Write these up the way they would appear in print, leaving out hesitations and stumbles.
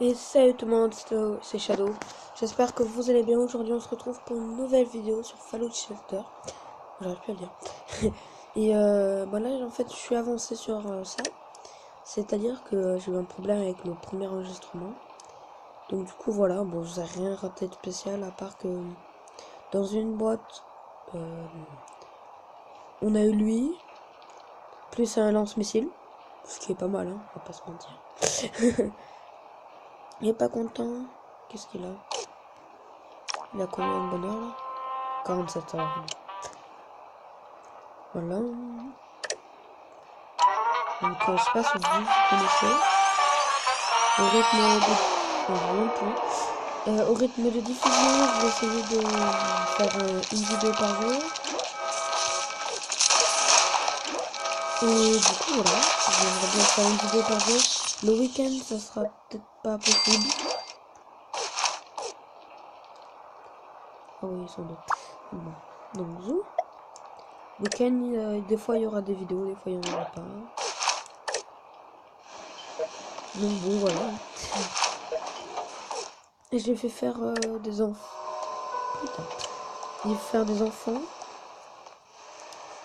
Et salut tout le monde, c'est Shadow. J'espère que vous allez bien. Aujourd'hui, on se retrouve pour une nouvelle vidéo sur Fallout Shelter. J'arrive plus à le dire. Et là, en fait, je suis avancé sur ça. C'est-à-dire que j'ai eu un problème avec le premier enregistrement. Donc, du coup, voilà. Bon, je n'ai rien raté de spécial à part que dans une boîte, on a eu lui, plus un lance-missile. Ce qui est pas mal, hein, on va pas se mentir. Il est pas content. Qu'est-ce qu'il a? Il a combien de bonheur là? 47 heures. Voilà. Donc je sais pas si vous connaissez. Au rythme de... vraiment plus. Au rythme de diffusion, je vais essayer de faire une vidéo par jour. Et du coup voilà, j'aimerais bien faire une vidéo par jour. Le week-end ça sera peut-être pas possible. Ah oui, sans doute. Bon. Donc zou. Week-end, des fois il y aura des vidéos, des fois il n'y en aura pas. Donc bon voilà. Et je l'ai fait faire des enfants. Putain. Il faut faire des enfants.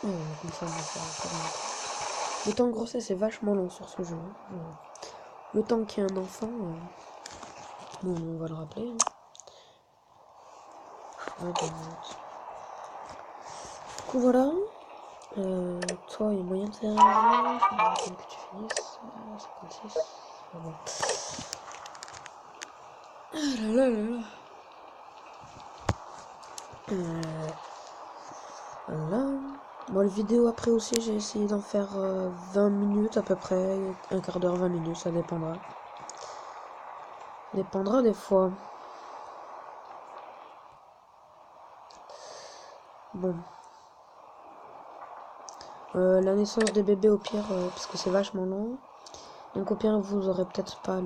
Comme ça, le temps de grossesse est vachement long sur ce jeu. Le temps qu'il y ait un enfant, bon, on va le rappeler. Hein. Du coup, voilà. Toi, il y a moyen de faire un jeu. Je vais attendre que tu finisses. 56. Ah bon. Ah là là là là. Voilà. Bon, les vidéos après aussi, j'ai essayé d'en faire 20 minutes à peu près, un quart d'heure, 20 minutes, ça dépendra. Dépendra des fois. Bon. La naissance des bébés au pire, parce que c'est vachement long. Donc au pire, vous aurez peut-être pas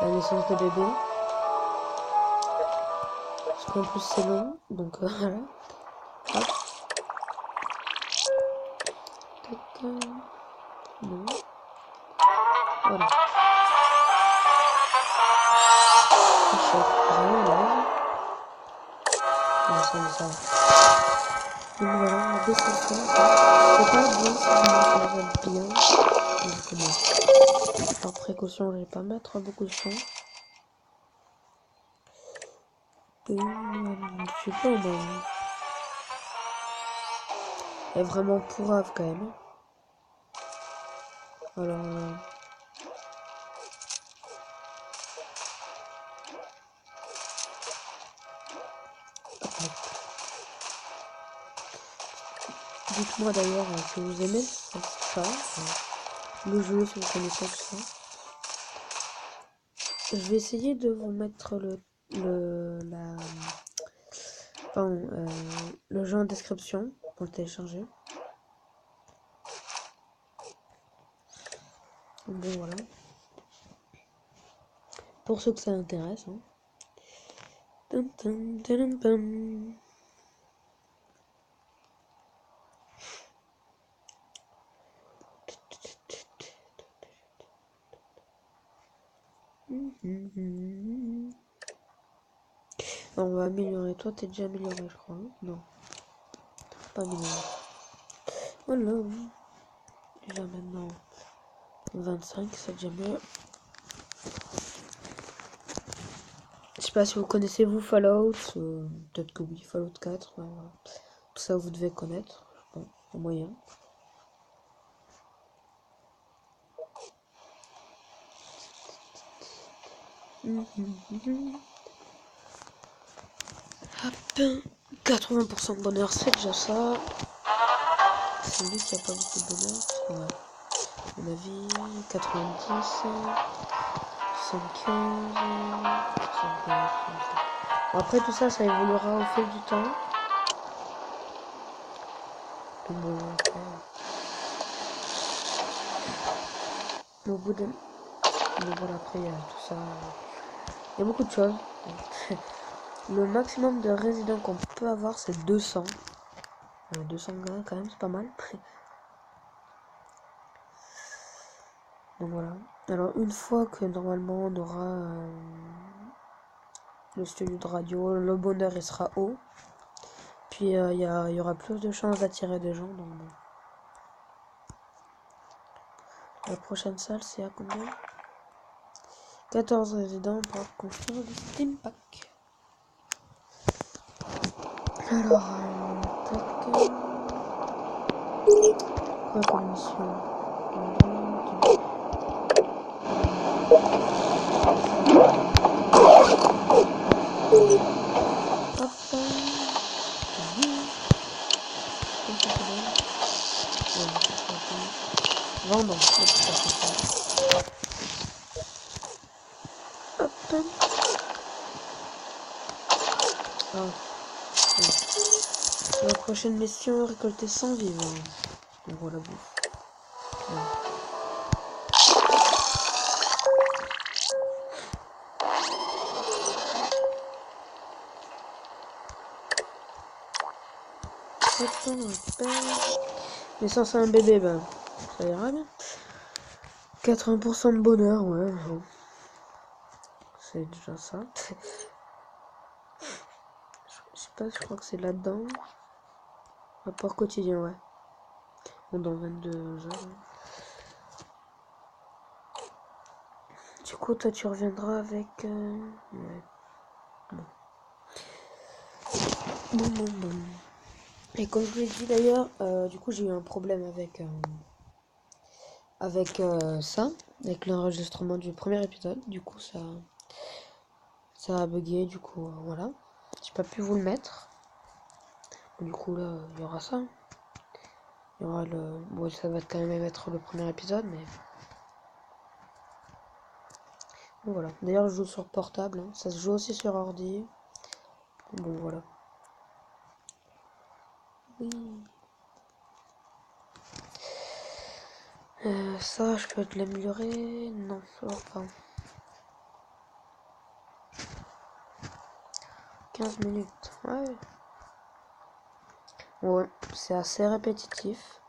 la naissance des bébés. Parce qu'en plus c'est long, donc voilà. Hop. Tac. Non. Voilà. Vraiment large. Non, ça. Donc voilà, on va baisser le son. C'est pas bien si vous m'entendez bien. Donc bon. Par précaution, je vais pas mettre beaucoup de son. Je sais pas, moi. Elle est vraiment pourrave quand même. Alors. Dites-moi d'ailleurs si vous aimez ça, le jeu, si vous connaissez tout ça. Je vais essayer de vous mettre le jeu en description pour le télécharger. Bon voilà. Pour ceux que ça intéresse. Hein. Tum, tum, tum, tum. On va améliorer. Toi, t'es déjà amélioré, je crois. Hein non. Pas amélioré. Voilà. Déjà maintenant 25, c'est déjà mieux. Je sais pas si vous connaissez vous Fallout. Peut-être que oui, Fallout 4. Voilà. Tout ça, vous devez connaître. Je pense, au moyen. Hop, 80% de bonheur, c'est déjà ça. C'est lui qui a pas beaucoup de bonheur. Ouais. À mon avis, 90, 75, 75. Bon, après tout ça, ça évoluera au fil du temps. Donc bon, au bout de... Donc voilà, après il y a tout ça. Il y a beaucoup de choses. Le maximum de résidents qu'on peut avoir, c'est 200. 200 gars quand même, c'est pas mal. Donc voilà. Alors une fois que normalement on aura le studio de radio, le bonheur il sera haut. Puis il y aura plus de chances d'attirer des gens. Donc bon. La prochaine salle c'est à combien? 14 résidents pour construire le Steam Pack. Alors, tac. Quoi comme mission? Vendre. Hop. Ah. La prochaine mission, récolter 100 vivres. Donc voilà, bouffe. Mais sans c'est un bébé, bah, ça ira bien. 80% de bonheur, ouais. Bon. C'est déjà ça. Je sais pas, je crois que c'est là-dedans. Rapport quotidien, ouais. Bon, dans 22 heures. Du coup, toi, tu reviendras avec... Ouais. Bon. Et comme je vous l'ai dit d'ailleurs, du coup, j'ai eu un problème avec ça, avec l'enregistrement du premier épisode. Du coup, ça a bugué, du coup, voilà. J'ai pas pu vous le mettre. Du coup, là, il y aura ça. Il y aura le... Bon, ça va quand même être le premier épisode, mais... Bon, voilà. D'ailleurs, je joue sur portable. Hein. Ça se joue aussi sur ordi. Bon, voilà. Oui. Ça, je peux te l'améliorer? Non, toujours pas. 15 minutes. Ouais. Ouais, c'est assez répétitif.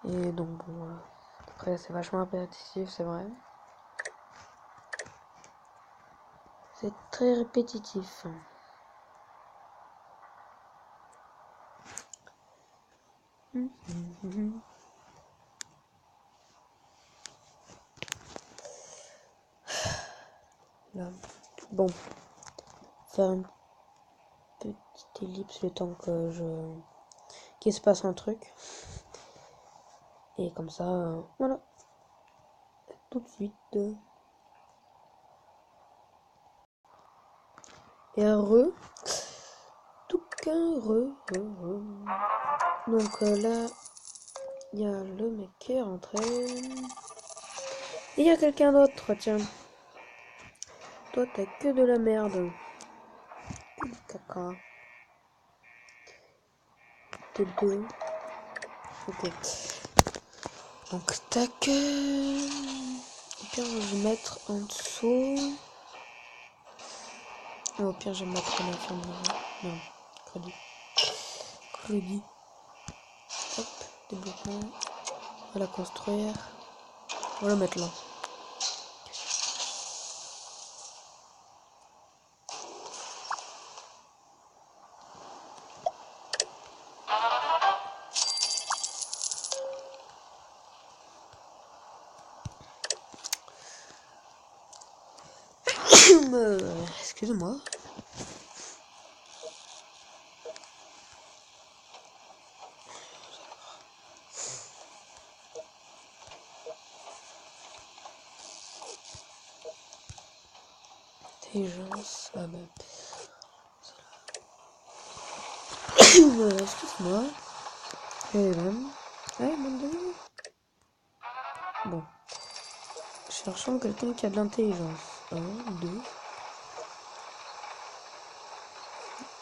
Et donc, bon, voilà. Après, c'est vachement répétitif, c'est vrai. C'est très répétitif. Là. Bon. Faire une petite ellipse le temps que qu'il se passe un truc. Et comme ça, voilà. Tout de suite. Et tout qu'un Donc là, il y a le mec qui est rentré. Et il y a quelqu'un d'autre, tiens. Toi, t'as que de la merde. Que du caca. T'es deux. Ok. Donc, tac. Au pire, je vais mettre en dessous. Au pire, je vais mettre en infirmerie. Non, crédit. Hop, développement. On va la construire. On va la mettre là. Excusez-moi. Intelligence. Ah ben. Excuse-moi. Et là. Ouais, bon. Cherchons quelqu'un qui a de l'intelligence. 1, 2.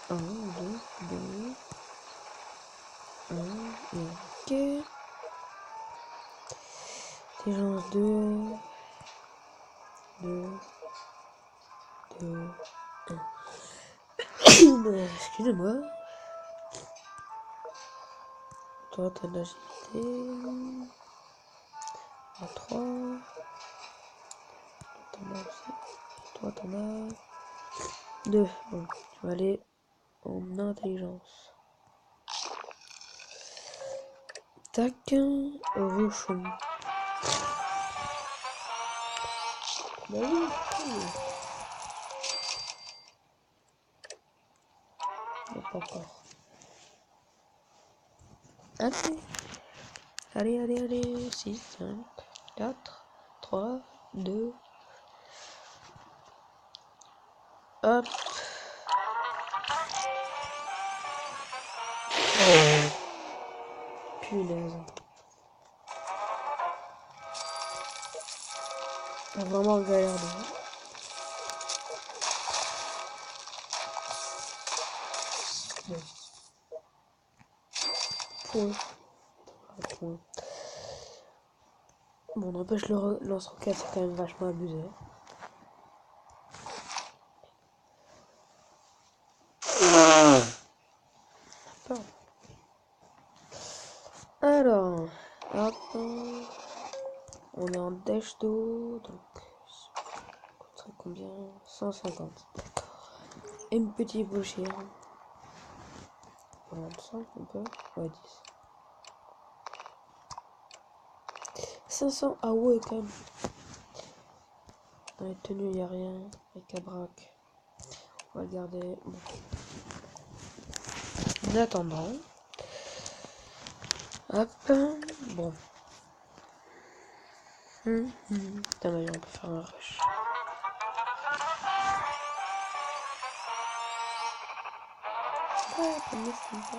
1, 2, 2. 1, et ok. Intelligence 2. 2. 2. 1. Excusez-moi. Toi, t'as de l'agilité. t'en as 3. T'en as aussi. Toi, t'en as 2. Bon, tu vas aller en intelligence. Tac, ruchon. Bah oui, non, pas encore. Allez. 6, 5, 4, 3, 2. Hop. Punaise. On a vraiment galère de... Point. Point. Bon, n'empêche, le lance-roquette, c'est quand même vachement abusé. Pardon. Alors, hop, on est en dash d'eau, donc ça coûterait combien? 150. Et une petite bouchée. 25 un peu. Ouais, 10. 500, ah ouais, quand même. Dans les tenues, il n'y a rien. Avec la braque. On va le garder. Bon. En attendant. Hop. Bon. Putain, mais on peut faire un rush. Ouais, comme ça, c'est sympa.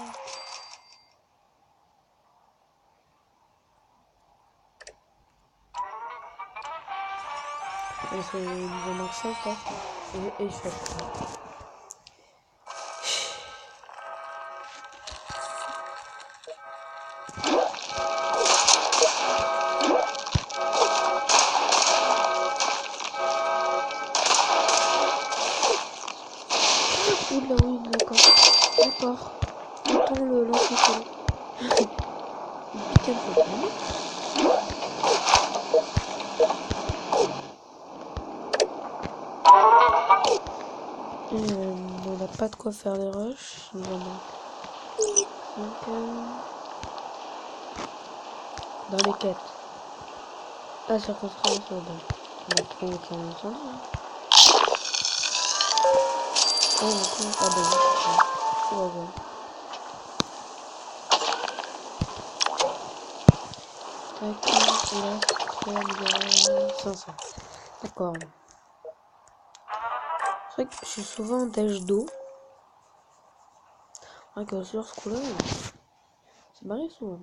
Il nous en manque 5 là. Et je fais ça. Oula, oui, d'accord. D'accord. Autant le lancer solo. Il pique un peu. On n'a pas de quoi faire les rushs. Il nous en manque. Donc, dans les quêtes. Ah, circonscription sur deux. On va trouver qui en ensemble. Oh, ok. Ah, bah oui, c'est ça. Tout va bien. Tac, et là, 500. D'accord. C'est vrai que je suis souvent en dash d'eau. Ah, que sur ce coup-là, c'est barré souvent.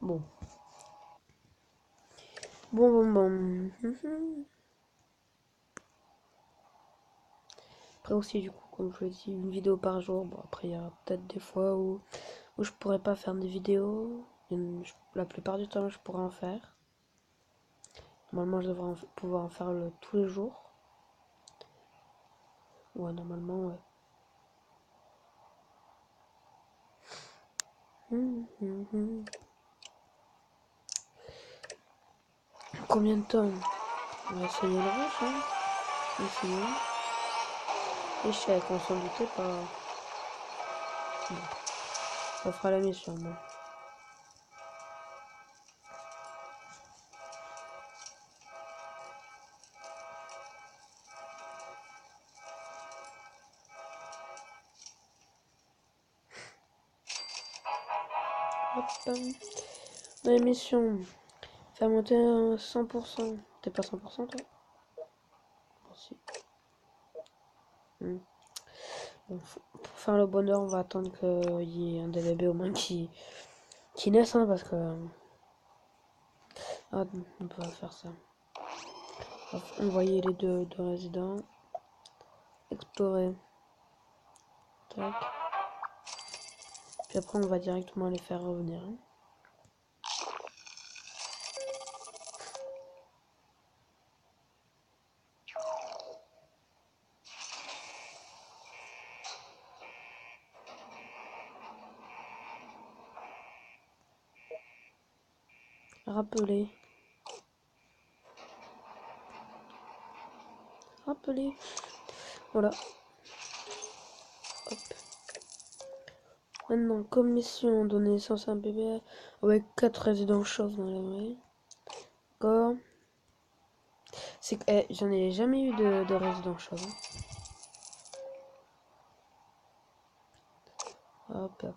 Bon. Bon. Après aussi, du coup, comme je l'ai dit, une vidéo par jour. Bon, après, il y a peut-être des fois où je pourrais pas faire des vidéos. La plupart du temps, je pourrais en faire. Normalement, je devrais pouvoir en faire tous les jours. Ouais, normalement, ouais. Combien de temps? On va essayer le rush, hein. Essayons. Échec, on s'en doutait pas. Bon, ça fera la mission, bon. Hop. La mission. Faire monter à 100%. T'es pas 100% toi? Bon, si. Bon, pour faire le bonheur, on va attendre qu'il y ait un des bébés au moins qui naisse, hein, parce que... Ah, on peut pas faire ça. On va envoyer les deux résidents. Explorer. Tac. Puis après, on va directement les faire revenir. Hein. Rappeler. Voilà. Hop. Maintenant, commission, donner naissance à un bébé avec 4 résidents chauves dans la vraie. D'accord. C'est que j'en ai jamais eu de résidents chauves. Hein. Hop, hop.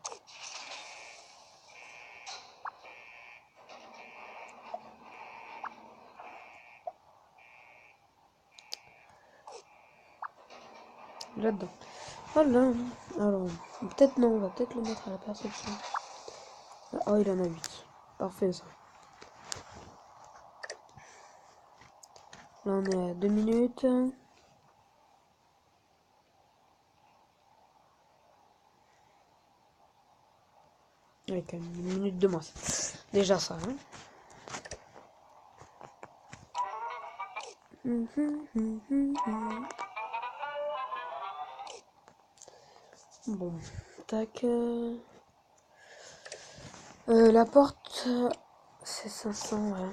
Là-dedans. Voilà. Alors, peut-être non, on va peut-être le mettre à la perception. Oh, il en a 8. Parfait, ça. Là, on est à 2 minutes. Ouais, quand même, 1 minute de moins. Déjà ça, hein. Bon, tac. La porte, c'est 500, ouais.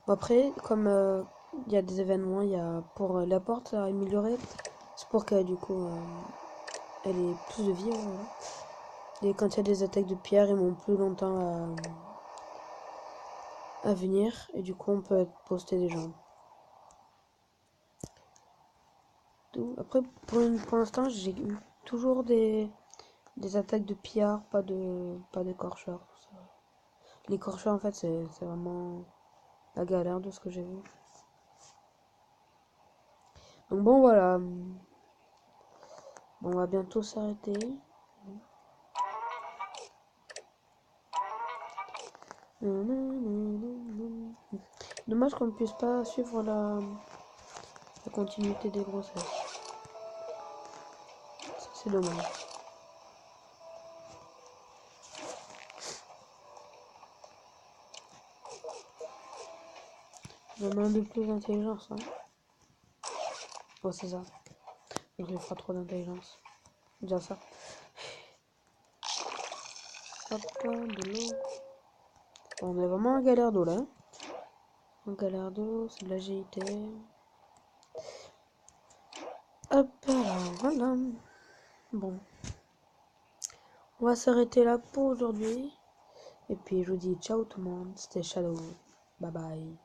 Bon, après, comme il y a des événements, il y a pour la porte à améliorer, c'est pour qu'elle, du coup, elle ait plus de vie. Voilà. Et quand il y a des attaques de pierre, ils m'ont plus longtemps à venir. Et du coup, on peut poster des gens. Après, pour l'instant, j'ai eu toujours des attaques de pillards, pas d'écorcheurs. L'écorcheur, en fait, c'est vraiment la galère de ce que j'ai vu. Donc bon, voilà. Bon, on va bientôt s'arrêter. Dommage qu'on ne puisse pas suivre la continuité des grossesses. C'est dommage. Je demande de plus d'intelligence. Hein. Bon, c'est ça. Je lui ferai trop d'intelligence. Déjà ça. Hop, de l'eau. Bon, on est vraiment en galère d'eau là. En galère d'eau, c'est de l'agilité. Hop, alors, voilà. Bon. On va s'arrêter là pour aujourd'hui. Et puis je vous dis ciao tout le monde. C'était Shadow. Bye bye.